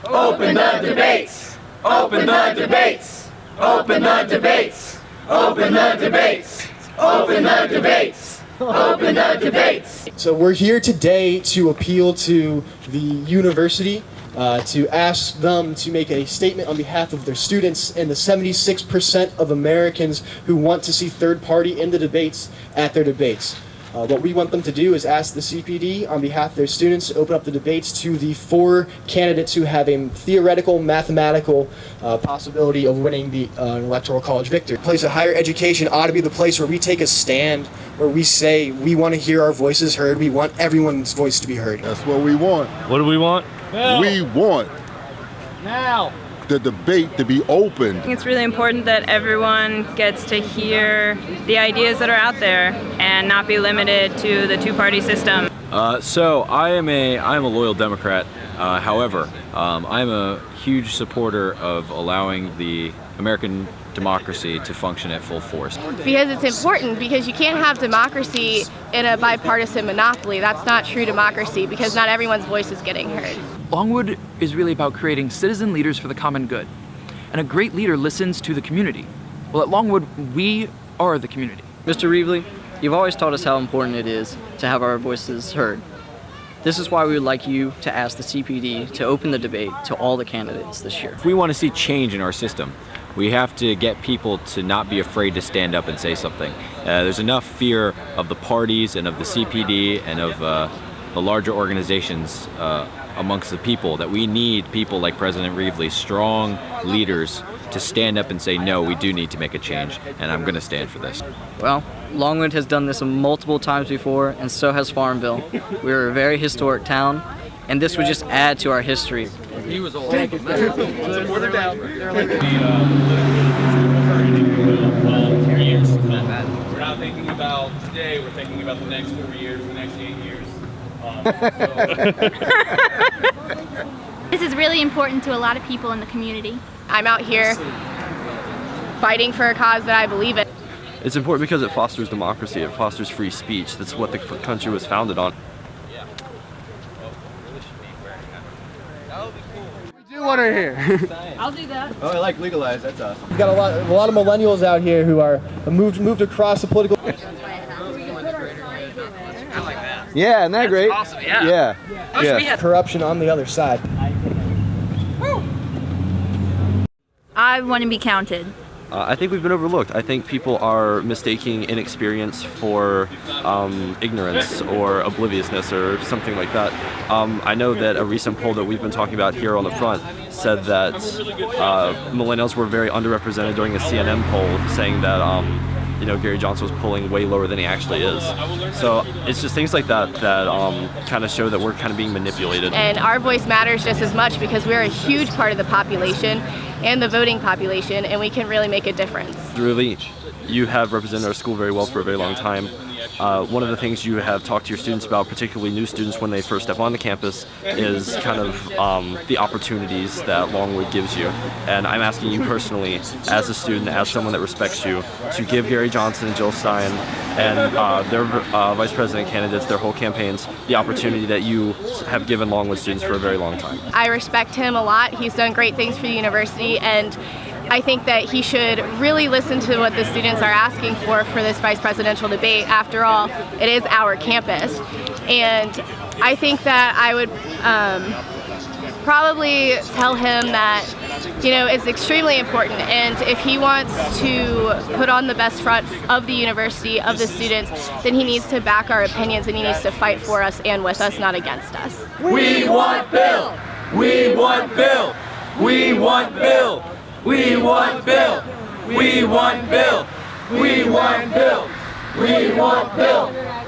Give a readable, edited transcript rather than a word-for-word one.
Open the debates! Open the debates! Open the debates! Open the debates! Open the debates! Open the debates! So we're here today to appeal to the university to ask them to make a statement on behalf of their students and the 76% of Americans who want to see third party in the debates at their debates. What we want them to do is ask the CPD on behalf of their students to open up the debates to the 4 candidates who have a theoretical, mathematical possibility of winning the electoral college victory. The place of higher education ought to be the place where we take a stand, where we say we want to hear our voices heard. We want everyone's voice to be heard. That's what we want. What do we want? Now. We want Now. the debate to be open. I think it's really important that everyone gets to hear the ideas that are out there and not be limited to the two-party system. So I'm a loyal Democrat. However, I'm a huge supporter of allowing the American democracy to function at full force. Because it's important, because you can't have democracy in a bipartisan monopoly. That's not true democracy, because not everyone's voice is getting heard. Longwood is really about creating citizen leaders for the common good. And a great leader listens to the community. Well, at Longwood, we are the community. Mr. Reevely, you've always taught us how important it is to have our voices heard. This is why we would like you to ask the CPD to open the debate to all the candidates this year. If we want to see change in our system, we have to get people to not be afraid to stand up and say something. There's enough fear of the parties and of the CPD and of the larger organizations amongst the people that we need people like President Reevely, strong leaders, to stand up and say, no, we do need to make a change, and I'm going to stand for this. Well, Longwood has done this multiple times before, and so has Farmville. We're a very historic town, and this would just add to our history. He was all over them. We're not thinking about today, we're thinking about the next 4 years, the next 8 years. This is really important to a lot of people in the community. I'm out here fighting for a cause that I believe in. It's important because it fosters democracy, it fosters free speech. That's what the country was founded on. We do want to hear. I'll do that. Oh, I like legalized. That's awesome. We've got a lot of millennials out here who are moved across the political. Yeah, isn't that great? Awesome, yeah. Yeah. Corruption on the other side. I want to be counted. I think we've been overlooked. I think people are mistaking inexperience for ignorance or obliviousness or something like that. I know that a recent poll that we've been talking about here on the front said that millennials were very underrepresented during a CNN poll, saying that Gary Johnson was polling way lower than he actually is. So it's just things like that that kind of show that we're kind of being manipulated. And our voice matters just as much because we're a huge part of the population and the voting population, and we can really make a difference. Really, you have represented our school very well for a very long time. One of the things you have talked to your students about, particularly new students when they first step onto campus, is kind of the opportunities that Longwood gives you. And I'm asking you personally, as a student, as someone that respects you, to give Gary Johnson and Jill Stein and their vice president candidates, their whole campaigns, the opportunity that you have given Longwood students for a very long time. I respect him a lot. He's done great things for the university, and I think that he should really listen to what the students are asking for this vice presidential debate. After all, it is our campus. And I think that I would probably tell him that, it's extremely important. And if he wants to put on the best front of the university, of the students, then he needs to back our opinions and he needs to fight for us and with us, not against us. We want Bill! We want Bill! We want Bill! We want Bill! We want Bill! We want Bill! We want Bill!